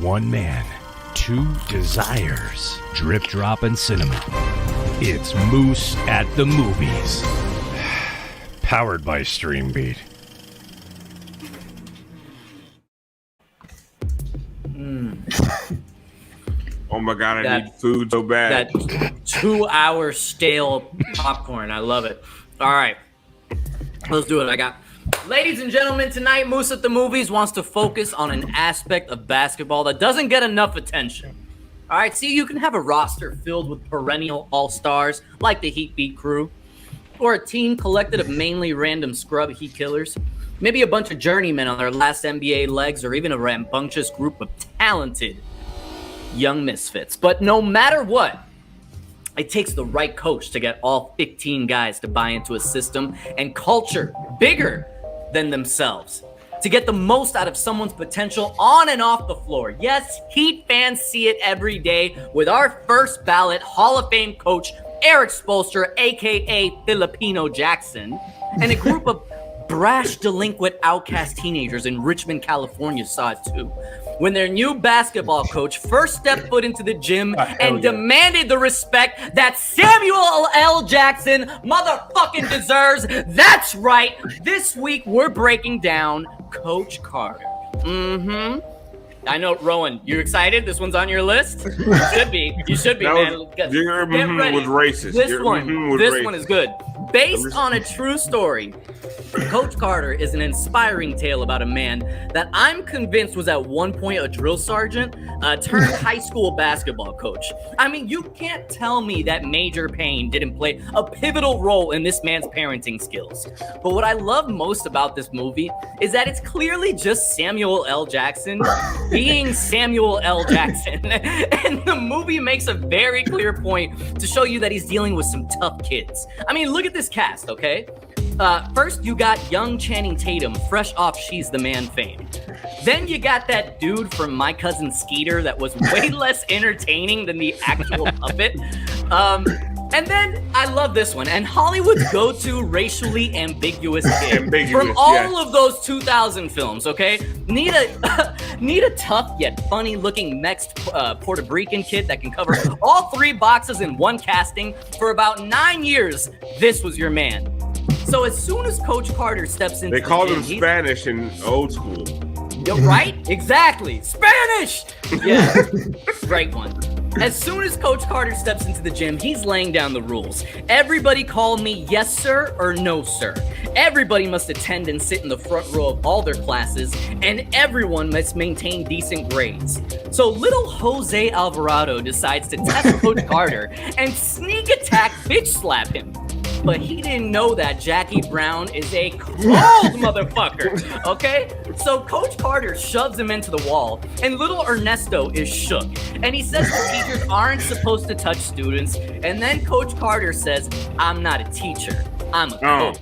One man, two desires. Drip dropping cinema. It's Moose at the Movies. Powered by Streambeat. Oh my God, I need food so bad. That 2-hour stale popcorn. I love it. All right. Let's do it. Ladies and gentlemen, tonight Moose at the Movies wants to focus on an aspect of basketball that doesn't get enough attention. All right, see, you can have a roster filled with perennial all-stars like the Heat Beat crew, or a team collected of mainly random scrub Heat killers, maybe a bunch of journeymen on their last NBA legs, or even a rambunctious group of talented young misfits. But no matter what, it takes the right coach to get all 15 guys to buy into a system and culture bigger than themselves, to get the most out of someone's potential on and off the floor. Yes, Heat fans see it every day with our first ballot Hall of Fame coach, Eric Spoelstra, a.k.a. Filipino Jackson, and a group of brash, delinquent, outcast teenagers in Richmond, California saw it too, when their new basketball coach first stepped foot into the gym and demanded the respect that Samuel L. Jackson motherfucking deserves. That's right. This week we're breaking down Coach Carter. I know, Rowan, you excited? This one's on your list? You should be. You should be, man. Your was racist. This one is good. Based on a true story, Coach Carter is an inspiring tale about a man that I'm convinced was at one point a drill sergeant turned high school basketball coach. I mean, you can't tell me that Major Payne didn't play a pivotal role in this man's parenting skills. But what I love most about this movie is that it's clearly just Samuel L. Jackson being Samuel L. Jackson. And the movie makes a very clear point to show you that he's dealing with some tough kids. I mean, look at this cast, okay? First, you got young Channing Tatum, fresh off She's the Man fame. Then you got that dude from My Cousin Skeeter that was way less entertaining than the actual puppet. And then, I love this one, and Hollywood's go-to racially ambiguous kid from all of those 2000 films, okay? Need a tough yet funny-looking next Puerto Rican kid that can cover all 3 boxes in one casting for about 9 years. This was your man. So as soon as Coach Carter steps into they called him Spanish in old school. Right? Exactly. Spanish! Yeah. Great one. As soon as Coach Carter steps into the gym, he's laying down the rules. Everybody call me yes, sir, or no, sir. Everybody must attend and sit in the front row of all their classes, and everyone must maintain decent grades. So little Jose Alvarado decides to test Coach Carter and sneak attack bitch slap him. But he didn't know that Jackie Brown is a cold motherfucker, okay? So Coach Carter shoves him into the wall, and little Ernesto is shook. And he says the teachers aren't supposed to touch students, and then Coach Carter says, I'm not a teacher, I'm a coach.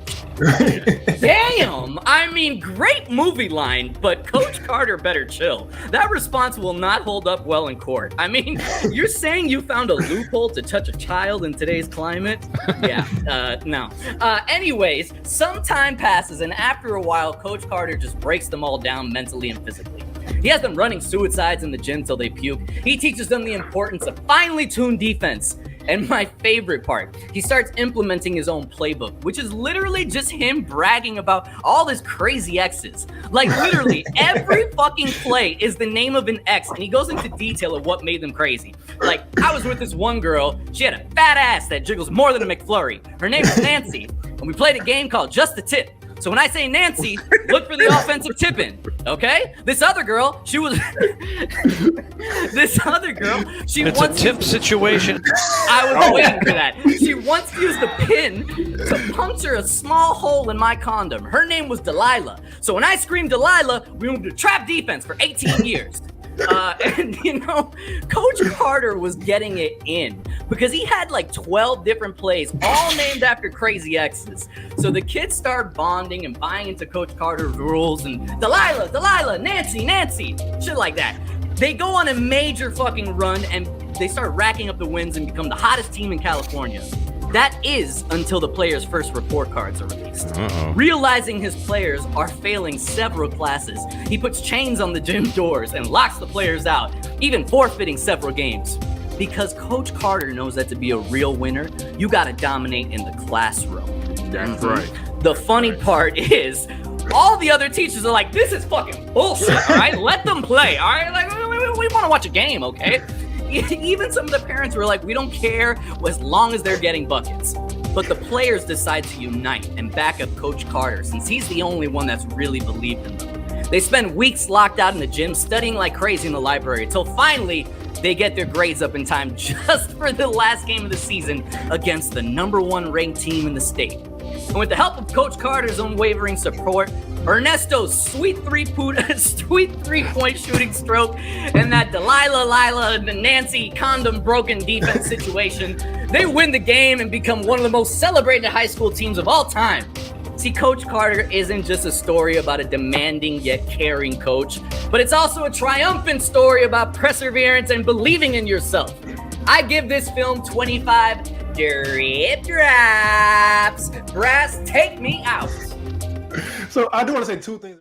Damn! I mean, great movie line, but Coach Carter better chill. That response will not hold up well in court. I mean, you're saying you found a loophole to touch a child in today's climate? Yeah, no. Anyways, some time passes, and after a while, Coach Carter just breaks them all down mentally and physically. He has them running suicides in the gym till they puke. He teaches them the importance of finely tuned defense. And my favorite part, he starts implementing his own playbook, which is literally just him bragging about all his crazy exes. Like literally every fucking play is the name of an ex, and he goes into detail of what made them crazy. Like, I was with this one girl, she had a fat ass that jiggles more than a McFlurry. Her name was Nancy, and we played a game called Just the Tip. So when I say Nancy, look for the offensive tip-in, okay? This other girl, she was... It's a tip situation. I was waiting for that. She once used the pin to puncture a small hole in my condom. Her name was Delilah. So when I screamed Delilah, we moved to trap defense for 18 years. And, you know, Coach Carter was getting it in because he had like 12 different plays, all named after crazy exes. So the kids start bonding and buying into Coach Carter's rules and Delilah, Nancy, shit like that. They go on a major fucking run and they start racking up the wins and become the hottest team in California. That is until the players' first report cards are released. Uh-oh. Realizing his players are failing several classes, he puts chains on the gym doors and locks the players out, even forfeiting several games. Because Coach Carter knows that to be a real winner, you gotta dominate in the classroom. That's right. The funny part is, all the other teachers are like, this is fucking bullshit, all right? Let them play, all right? Like, we want to watch a game, okay? Even some of the parents were like, we don't care as long as they're getting buckets. But the players decide to unite and back up Coach Carter, since he's the only one that's really believed in them. They spend weeks locked out in the gym, studying like crazy in the library, until finally they get their grades up in time just for the last game of the season against the #1 ranked team in the state. And with the help of Coach Carter's unwavering support, Ernesto's sweet three-point shooting stroke, and that Lila, Nancy condom broken defense situation, they win the game and become one of the most celebrated high school teams of all time. See, Coach Carter isn't just a story about a demanding yet caring coach, but it's also a triumphant story about perseverance and believing in yourself. I give this film 25 drip drops. Brass, take me out. So I do want to say two things.